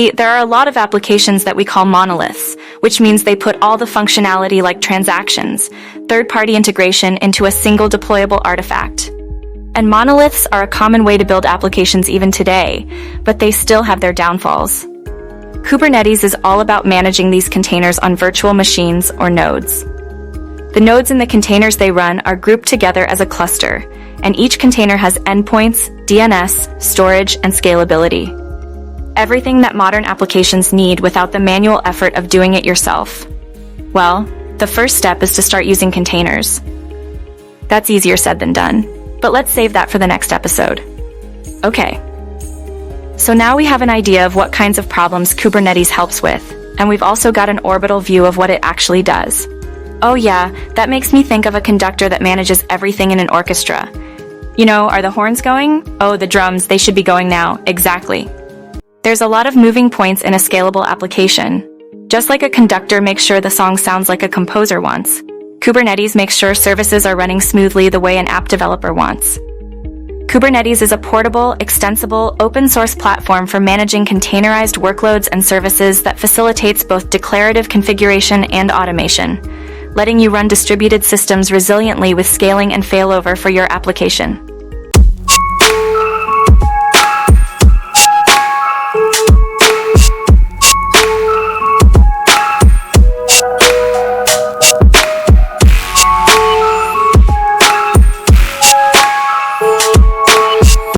See, there are a lot of applications that we call monoliths, which means they put all the functionality like transactions, third-party integration into a single deployable artifact. And monoliths are a common way to build applications even today, but they still have their downfalls. Kubernetes is all about managing these containers on virtual machines or nodes. The nodes in the containers they run are grouped together as a cluster, and each container has endpoints, DNS, storage, and scalability. Everything that modern applications need without the manual effort of doing it yourself. Well, the first step is to start using containers. That's easier said than done, but let's save that for the next episode. Okay. So now we have an idea of what kinds of problems Kubernetes helps with, and we've also got an orbital view of what it actually does. Oh yeah, that makes me think of a conductor that manages everything in an orchestra. You know, are the horns going? Oh, the drums, they should be going now. Exactly. There's a lot of moving points in a scalable application. Just like a conductor makes sure the song sounds like a composer wants, Kubernetes makes sure services are running smoothly the way an app developer wants. Kubernetes is a portable, extensible, open-source platform for managing containerized workloads and services that facilitates both declarative configuration and automation, letting you run distributed systems resiliently with scaling and failover for your application.